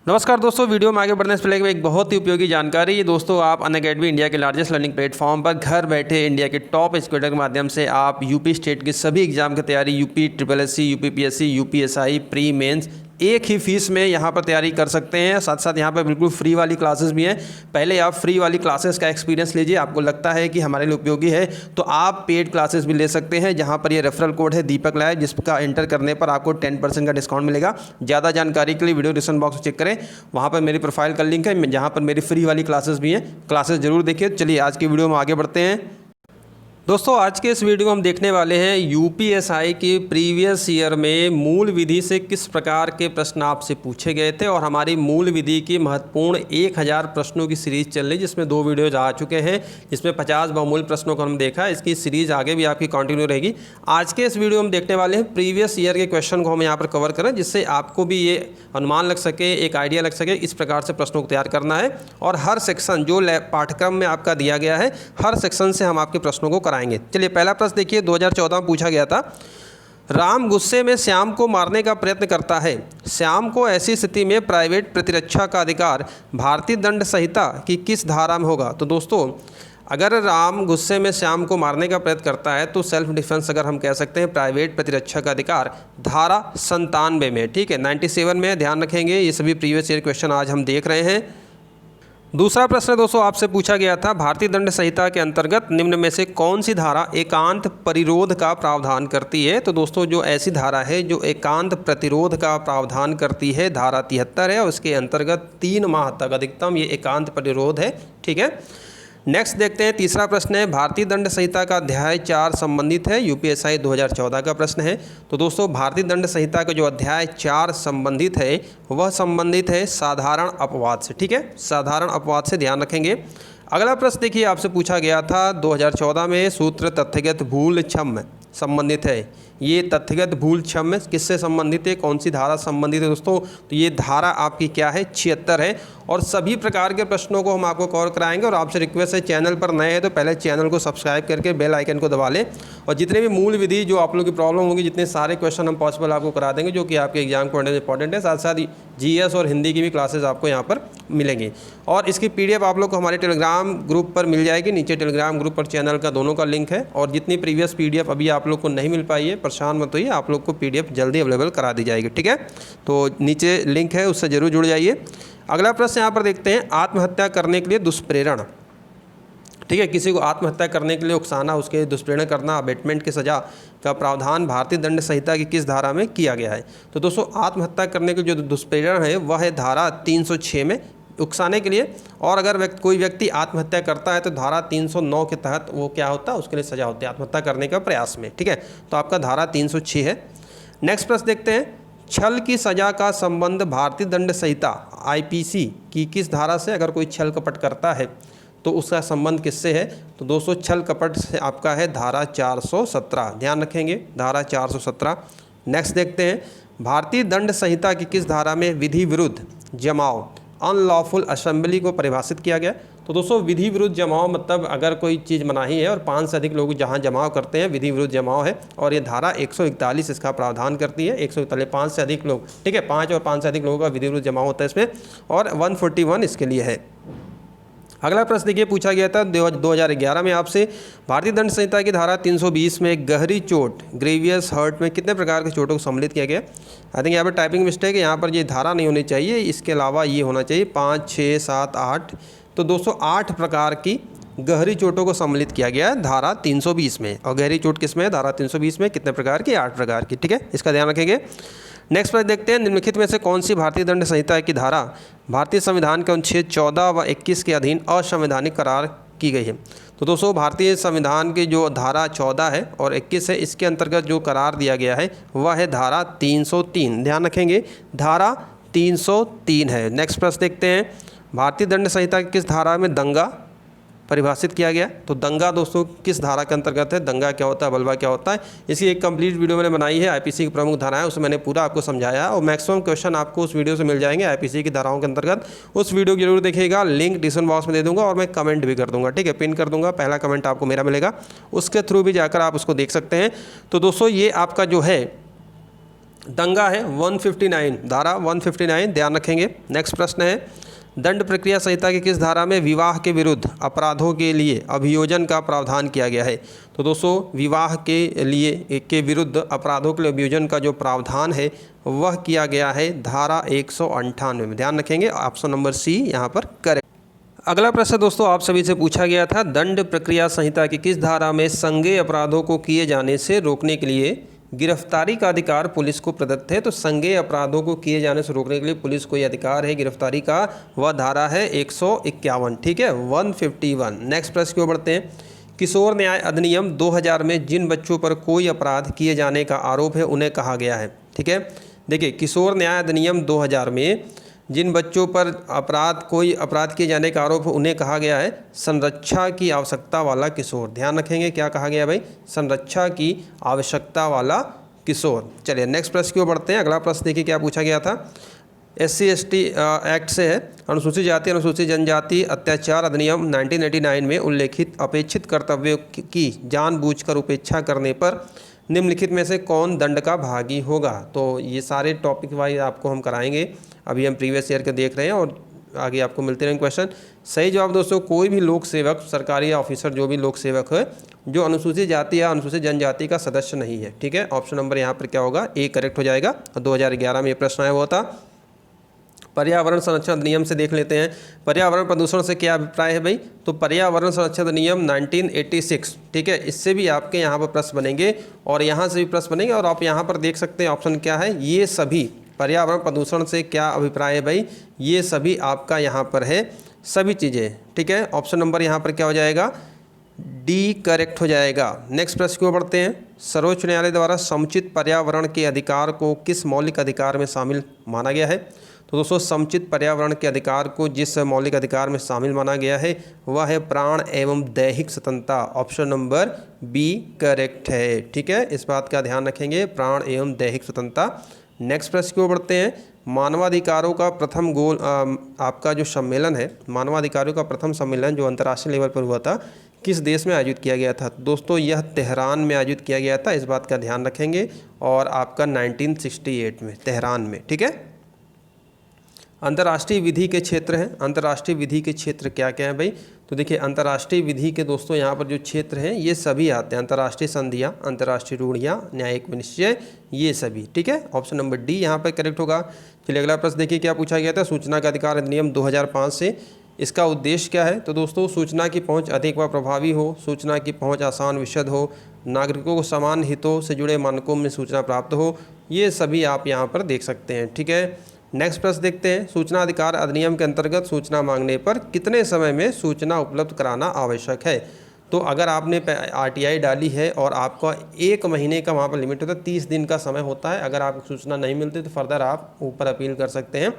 नमस्कार दोस्तों, वीडियो में आगे बढ़ने से पहले एक बहुत ही उपयोगी जानकारी। ये दोस्तों, आप अनअकैडमी इंडिया के लार्जेस्ट लर्निंग प्लेटफॉर्म पर घर बैठे इंडिया के टॉप एजुकेटर के माध्यम से आप यूपी स्टेट के सभी एग्जाम की तैयारी, UP SSC, UP PSC, UPSI, pre mains एक ही फीस में यहाँ पर तैयारी कर सकते हैं। साथ साथ यहाँ पर बिल्कुल फ्री वाली क्लासेस भी हैं। पहले आप फ्री वाली क्लासेस का एक्सपीरियंस लीजिए, आपको लगता है कि हमारे लिए उपयोगी है तो आप पेड क्लासेस भी ले सकते हैं, जहाँ पर ये रेफरल कोड है दीपक लाइव, जिसका एंटर करने पर आपको 10% का डिस्काउंट मिलेगा। ज़्यादा जानकारी के लिए वीडियो डिस्क्रिप्शन बॉक्स में चेक करें, वहाँ पर मेरी प्रोफाइल का लिंक है, जहाँ पर मेरी फ्री वाली क्लासेस भी हैं। क्लासेस जरूर देखिए। चलिए आज की वीडियो में आगे बढ़ते हैं। दोस्तों, आज के इस वीडियो में हम देखने वाले हैं UPSI की प्रीवियस ईयर में मूल विधि से किस प्रकार के प्रश्न आपसे पूछे गए थे। और हमारी मूल विधि की महत्वपूर्ण 1000 प्रश्नों की सीरीज़ चल रही है, जिसमें 2 वीडियोज आ चुके हैं, जिसमें 50 बहुमूल्य प्रश्नों को हम देखा। इसकी सीरीज़ आगे भी आपकी कंटिन्यू रहेगी। आज के इस वीडियो में देखने वाले हैं प्रीवियस ईयर के क्वेश्चन को हम यहाँ पर कवर करें, जिससे आपको भी ये अनुमान लग सके, एक आइडिया लग सके इस प्रकार से प्रश्नों को तैयार करना है। और हर सेक्शन जो पाठ्यक्रम में आपका दिया गया है, हर सेक्शन से हम आपके प्रश्नों को कराएंगे। चलिए पहला प्रश्न देखिए, 2014 में पूछा गया था। राम गुस्से में श्याम को मारने का प्रयत्न करता है। श्याम को ऐसी स्थिति में प्राइवेट प्रतिरक्षा का अधिकार भारतीय दंड संहिता की किस धारा में होगा? तो दोस्तों, अगर राम गुस्से में श्याम को मारने का प्रयत्न करता है तो सेल्फ डिफेंस अगर हम कह सकते हैं, प्राइवेट प्रतिरक्षा का अधिकार धारा 97 में, ठीक है, 97 में। ध्यान रखेंगे, ये सभी प्रीवियस ईयर क्वेश्चन आज हम देख रहे हैं। दूसरा प्रश्न दोस्तों आपसे पूछा गया था, भारतीय दंड संहिता के अंतर्गत निम्न में से कौन सी धारा एकांत परिरोध का प्रावधान करती है? तो दोस्तों, जो ऐसी धारा है जो एकांत प्रतिरोध का प्रावधान करती है, धारा 73 है, और उसके अंतर्गत 3 माह तक अधिकतम ये एकांत परिरोध है, ठीक है। नेक्स्ट देखते हैं, तीसरा प्रश्न है, भारतीय दंड संहिता का अध्याय 4 संबंधित है। UPSI 2014 का प्रश्न है। तो दोस्तों, भारतीय दंड संहिता का जो अध्याय 4 संबंधित है, वह संबंधित है साधारण अपवाद से, ठीक है, साधारण अपवाद से, ध्यान रखेंगे। अगला प्रश्न देखिए, आपसे पूछा गया था 2014 में, सूत्र तथ्यगत भूल क्षम्य संबंधित है। ये तथ्यगत भूल क्षम्य किससे संबंधित है, कौन सी धारा संबंधित है दोस्तों? तो ये धारा आपकी क्या है? 76 है। और सभी प्रकार के प्रश्नों को हम आपको कवर कराएंगे। और आपसे रिक्वेस्ट है, चैनल पर नए हैं तो पहले चैनल को सब्सक्राइब करके बेल आइकन को दबा लें। और जितने भी मूल विधि जो आप लोगों की प्रॉब्लम होगी, जितने सारे क्वेश्चन हम पॉसिबल आपको करा देंगे, जो कि आपके एग्जाम को इंपॉर्टेंट है। साथ साथ GS और हिंदी की भी क्लासेज आपको यहाँ पर मिलेंगी। और इसकी PDF आप लोग को हमारे टेलीग्राम ग्रुप पर मिल जाएगी। नीचे टेलीग्राम ग्रुप पर चैनल का दोनों का लिंक है। और जितनी प्रीवियस PDF अभी आप लोग को नहीं मिल पाई है, परेशान मत होइए, आप लोग को PDF जल्दी अवेलेबल करा दी जाएगी, ठीक है। तो नीचे लिंक है, उससे जरूर जुड़ जाइए। अगला प्रश्न यहाँ पर देखते हैं, आत्महत्या करने के लिए दुष्प्रेरण, ठीक है, किसी को आत्महत्या करने के लिए उकसाना, उसके दुष्प्रेरण करना, अबेटमेंट की सज़ा का प्रावधान भारतीय दंड संहिता की किस धारा में किया गया है? तो दोस्तों, आत्महत्या करने के जो दुष्प्रेरण है वह है धारा 306 में, उकसाने के लिए। और अगर कोई व्यक्ति आत्महत्या करता है तो धारा 309 के तहत वो क्या होता है, उसके लिए सज़ा होती है आत्महत्या करने के प्रयास में, ठीक है। तो आपका धारा 306 है। नेक्स्ट प्रश्न देखते हैं, छल की सज़ा का संबंध भारतीय दंड संहिता IPC की किस धारा से? अगर कोई छल कपट करता है तो उसका संबंध किससे है? तो दोस्तों, छल कपट से आपका है धारा 417, ध्यान रखेंगे, धारा 417। नेक्स्ट देखते हैं, भारतीय दंड संहिता की किस धारा में विधि विरुद्ध जमाव, अनलॉफुल असेंबली को परिभाषित किया गया? तो दोस्तों, विधि विरुद्ध जमाव मतलब अगर कोई चीज़ मनाही है और 5 से अधिक लोग जहां जमाव करते हैं, विधि विरुद्ध जमाव है। और ये धारा 141 इसका प्रावधान करती है। 141, 5 से अधिक लोग, ठीक है, 5 और 5 से अधिक लोगों का विधि विरुद्ध जमाव होता है इसमें। और 141 इसके लिए है। अगला प्रश्न देखिए, पूछा गया था 2011 में आपसे, भारतीय दंड संहिता की धारा 320 में गहरी चोट, ग्रेवियस हर्ट में कितने प्रकार के चोटों को सम्मिलित किया गया? आई थिंक यहाँ पर टाइपिंग मिस्टेक है, यहाँ पर ये धारा नहीं होनी चाहिए, इसके अलावा ये होना चाहिए 5, 6, 7, 8। तो दोस्तों, 8 प्रकार की गहरी चोटों को सम्मिलित किया गया है धारा 320 में। और गहरी चोट किस में है? धारा 320 में। कितने प्रकार की? 8 प्रकार की, ठीक है, इसका ध्यान रखेंगे। नेक्स्ट प्रश्न देखते हैं, निम्नलिखित में से कौन सी भारतीय दंड संहिता की धारा भारतीय संविधान के अनुच्छेद 14 व 21 के अधीन असंवैधानिक करार की गई है? तो दोस्तों, भारतीय संविधान की जो धारा 14 है और 21 है, इसके अंतर्गत जो करार दिया गया है वह है धारा 303, ध्यान रखेंगे, धारा 303 है। नेक्स्ट प्रश्न देखते हैं, भारतीय दंड संहिता की किस धारा में दंगा परिभाषित किया गया? तो दंगा दोस्तों किस धारा के अंतर्गत है? दंगा क्या होता है, बलवा क्या होता है? इसकी एक कंप्लीट वीडियो मैंने बनाई है, IPC की प्रमुख धाराएं, उसमें मैंने पूरा आपको समझाया। और मैक्सिमम क्वेश्चन आपको उस वीडियो से मिल जाएंगे IPC की धाराओं के अंतर्गत। उस वीडियो को जरूर देखिएगा, लिंक डिस्क्रिप्शन बॉक्स में दे दूंगा और मैं कमेंट भी कर दूंगा, ठीक है, पिन कर दूंगा। पहला कमेंट आपको मेरा मिलेगा, उसके थ्रू भी जाकर आप उसको देख सकते हैं। तो दोस्तों, ये आपका जो है दंगा है 159, धारा 159 ध्यान रखेंगे। नेक्स्ट प्रश्न है दंड प्रक्रिया संहिता की किस धारा में विवाह के विरुद्ध अपराधों के लिए अभियोजन का प्रावधान किया गया है? तो दोस्तों विवाह के लिए के विरुद्ध अपराधों के लिए अभियोजन का जो प्रावधान है वह किया गया है धारा 198 में। ध्यान रखेंगे, ऑप्शन नंबर सी यहाँ पर करेक्ट। अगला प्रश्न दोस्तों आप सभी से पूछा गया था, दंड प्रक्रिया संहिता की किस धारा में संज्ञेय अपराधों को किए जाने से रोकने के लिए गिरफ्तारी का अधिकार पुलिस को प्रदत्त है? तो संज्ञेय अपराधों को किए जाने से रोकने के लिए पुलिस को यह अधिकार है गिरफ्तारी का, वह धारा है 151, ठीक है 151। नेक्स्ट प्रश्न की ओर बढ़ते हैं। किशोर न्याय अधिनियम 2000 में जिन बच्चों पर कोई अपराध किए जाने का आरोप है उन्हें कहा गया है, ठीक है। देखिए किशोर न्याय अधिनियम 2000 में जिन बच्चों पर कोई अपराध किए जाने का आरोप है उन्हें कहा गया है संरक्षा की आवश्यकता वाला किशोर। ध्यान रखेंगे क्या कहा गया भाई, संरक्षा की आवश्यकता वाला किशोर। चलिए नेक्स्ट प्रश्न की ओर बढ़ते हैं। अगला प्रश्न देखिए क्या पूछा गया था, SC/ST एक्ट से है, अनुसूचित जाति अनुसूचित जनजाति अत्याचार अधिनियम 1989 में उल्लेखित अपेक्षित कर्तव्यों की जानबूझकर उपेक्षा करने पर निम्नलिखित में से कौन दंड का भागी होगा? तो ये सारे टॉपिक वाइज आपको हम कराएंगे, अभी हम प्रीवियस ईयर के देख रहे हैं और आगे आपको मिलते रहेंगे क्वेश्चन। सही जवाब दोस्तों कोई भी लोक सेवक, सरकारी ऑफिसर जो भी लोक सेवक है जो अनुसूचित जाति या अनुसूचित जनजाति का सदस्य नहीं है, ठीक है। ऑप्शन नंबर यहाँ पर क्या होगा, ए करेक्ट हो जाएगा। 2011 में ये प्रश्न आया हुआ था। पर्यावरण संरक्षण अधिनियम से देख लेते हैं, पर्यावरण प्रदूषण से क्या अभिप्राय है भाई? तो पर्यावरण संरक्षण अधिनियम 1986, ठीक है, इससे भी आपके यहाँ पर प्रश्न बनेंगे और यहाँ से भी प्रश्न बनेंगे। और आप यहाँ पर देख सकते हैं ऑप्शन क्या है, ये सभी पर्यावरण प्रदूषण से क्या अभिप्राय है भाई, ये सभी आपका यहाँ पर है सभी चीज़ें, ठीक है। ऑप्शन नंबर यहाँ पर क्या हो जाएगा, डी करेक्ट हो जाएगा। नेक्स्ट प्रश्न की ओर बढ़ते हैं। सर्वोच्च न्यायालय द्वारा समुचित पर्यावरण के अधिकार को किस मौलिक अधिकार में शामिल माना गया है? तो दोस्तों समुचित पर्यावरण के अधिकार को जिस मौलिक अधिकार में शामिल माना गया है वह है प्राण एवं दैहिक स्वतंत्रता। ऑप्शन नंबर बी करेक्ट है, ठीक है, इस बात का ध्यान रखेंगे, प्राण एवं दैहिक स्वतंत्रता। नेक्स्ट प्रश्न की ओर बढ़ते हैं। मानवाधिकारों का प्रथम गोल आपका जो सम्मेलन है, मानवाधिकारों का प्रथम सम्मेलन जो अंतर्राष्ट्रीय लेवल पर हुआ था किस देश में आयोजित किया गया था? दोस्तों यह तेहरान में आयोजित किया गया था, इस बात का ध्यान रखेंगे, और आपका 1968 में तेहरान में, ठीक है। अंतर्राष्ट्रीय विधि के क्षेत्र हैं, अंतर्राष्ट्रीय विधि के क्षेत्र क्या क्या है भाई? तो देखिए अंतर्राष्ट्रीय विधि के दोस्तों यहाँ पर जो क्षेत्र हैं ये सभी आते हैं, अंतर्राष्ट्रीय संधियाँ, अंतर्राष्ट्रीय रूढ़ियाँ, न्यायिक विनिश्चय, ये सभी, ठीक है। ऑप्शन नंबर डी यहाँ पर करेक्ट होगा। चलिए अगला प्रश्न देखिए क्या पूछा गया था, सूचना का अधिकार अधिनियम 2005 से इसका उद्देश्य क्या है? तो दोस्तों सूचना की पहुँच अधिक व प्रभावी हो, सूचना की पहुँच आसान विशद हो, नागरिकों को समान हितों से जुड़े मानकों में सूचना प्राप्त हो, ये सभी आप यहाँ पर देख सकते हैं, ठीक है। नेक्स्ट प्रश्न देखते हैं। सूचना अधिकार अधिनियम के अंतर्गत सूचना मांगने पर कितने समय में सूचना उपलब्ध कराना आवश्यक है? तो अगर आपने RTI डाली है और आपका 1 महीने का वहाँ पर लिमिट होता है, 30 दिन का समय होता है, अगर आपको सूचना नहीं मिलती तो फर्दर आप ऊपर अपील कर सकते हैं।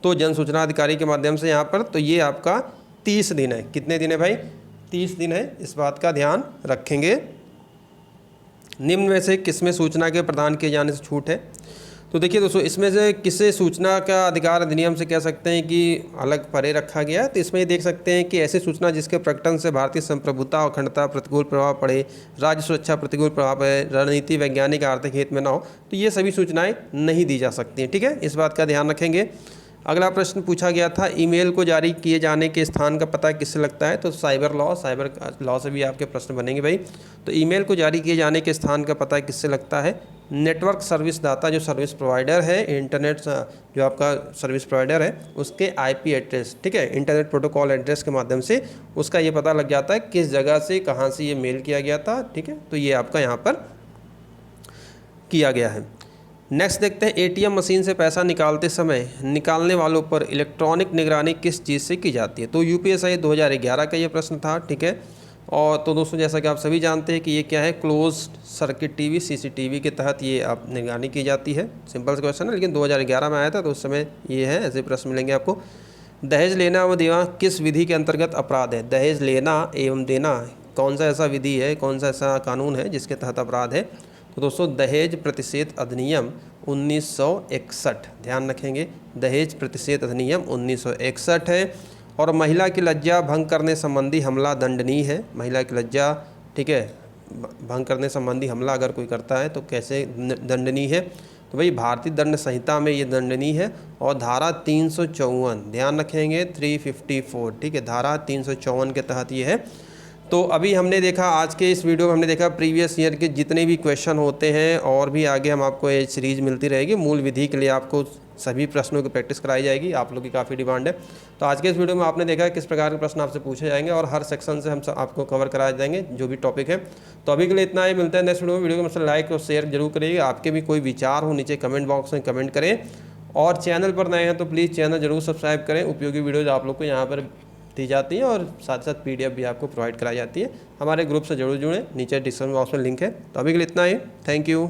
तो जन सूचना अधिकारी के माध्यम से यहाँ पर तो ये आपका 30 दिन है। कितने दिन है भाई? 30 दिन है, इस बात का ध्यान रखेंगे। निम्न में से किसमें सूचना के प्रदान किए जाने से छूट है? तो देखिए दोस्तों इसमें से किसे सूचना का अधिकार अधिनियम से कह सकते हैं कि अलग परे रखा गया है। तो इसमें ये देख सकते हैं कि ऐसी सूचना जिसके प्रकटन से भारतीय संप्रभुता और अखंडता प्रतिकूल प्रभाव पड़े, राज्य सुरक्षा प्रतिकूल प्रभाव है, रणनीति वैज्ञानिक आर्थिक हित में ना हो, तो ये सभी सूचनाएं नहीं दी जा सकती हैं, ठीक है, इस बात का ध्यान रखेंगे। अगला प्रश्न पूछा गया था, ईमेल को जारी किए जाने के स्थान का पता किससे लगता है? तो साइबर लॉ से भी आपके प्रश्न बनेंगे भाई। तो ईमेल को जारी किए जाने के स्थान का पता किससे लगता है? नेटवर्क सर्विस दाता जो सर्विस प्रोवाइडर है, इंटरनेट जो आपका सर्विस प्रोवाइडर है उसके IP एड्रेस, ठीक है, इंटरनेट प्रोटोकॉल एड्रेस के माध्यम से उसका ये पता लग जाता है किस जगह से कहाँ से ये मेल किया गया था, ठीक है। तो ये आपका यहाँ पर किया गया है। नेक्स्ट देखते हैं, ATM मशीन से पैसा निकालते समय निकालने वालों पर इलेक्ट्रॉनिक निगरानी किस चीज़ से की जाती है? तो UPSI 2011 का ये प्रश्न था, ठीक है। और तो दोस्तों जैसा कि आप सभी जानते हैं कि ये क्या है, क्लोज सर्किट TV CCTV के तहत ये आप निगरानी की जाती है। सिंपल सा क्वेश्चन है, लेकिन 2011 में आया था तो उस समय ये है, ऐसे प्रश्न मिलेंगे आपको। दहेज लेना एवं देना किस विधि के अंतर्गत अपराध है? दहेज लेना एवं देना कौन सा ऐसा विधि है, कौन सा ऐसा कानून है जिसके तहत अपराध है? तो दोस्तों दहेज प्रतिषेध अधिनियम 1961, ध्यान रखेंगे, दहेज प्रतिषेध अधिनियम 1961 है। और महिला की लज्जा भंग करने संबंधी हमला दंडनीय है। महिला की लज्जा, ठीक है, भंग करने संबंधी हमला अगर कोई करता है तो कैसे दंडनीय है? तो भाई भारतीय दंड संहिता में ये दंडनीय है। और धारा 354 ध्यान रखेंगे 354, ठीक है, धारा 354 के तहत ये है। तो अभी हमने देखा आज के इस वीडियो में हमने देखा प्रीवियस ईयर के जितने भी क्वेश्चन होते हैं, और भी आगे हम आपको ये सीरीज़ मिलती रहेगी। मूल विधि के लिए आपको सभी प्रश्नों की प्रैक्टिस कराई जाएगी, आप लोग की काफ़ी डिमांड है। तो आज के इस वीडियो में आपने देखा किस प्रकार के प्रश्न आपसे पूछे जाएंगे और हर सेक्शन से हम आपको कवर कराए जाएंगे जो भी टॉपिक है। तो अभी के लिए इतना ही, मिलता है नेक्स्ट वीडियो में। वीडियो को मतलब लाइक और शेयर जरूर करिएगा। आपके भी कोई विचार हो नीचे कमेंट बॉक्स में कमेंट करें, और चैनल पर नए हैं तो प्लीज़ चैनल जरूर सब्सक्राइब करें। उपयोगी वीडियोज़ आप लोग को यहाँ पर दी जाती है और साथ साथ PDF भी आपको प्रोवाइड कराई जाती है। हमारे ग्रुप से जरूर जुड़ें, नीचे डिस्क्रिप्शन बॉक्स में लिंक है। तो अभी के लिए इतना ही, थैंक यू।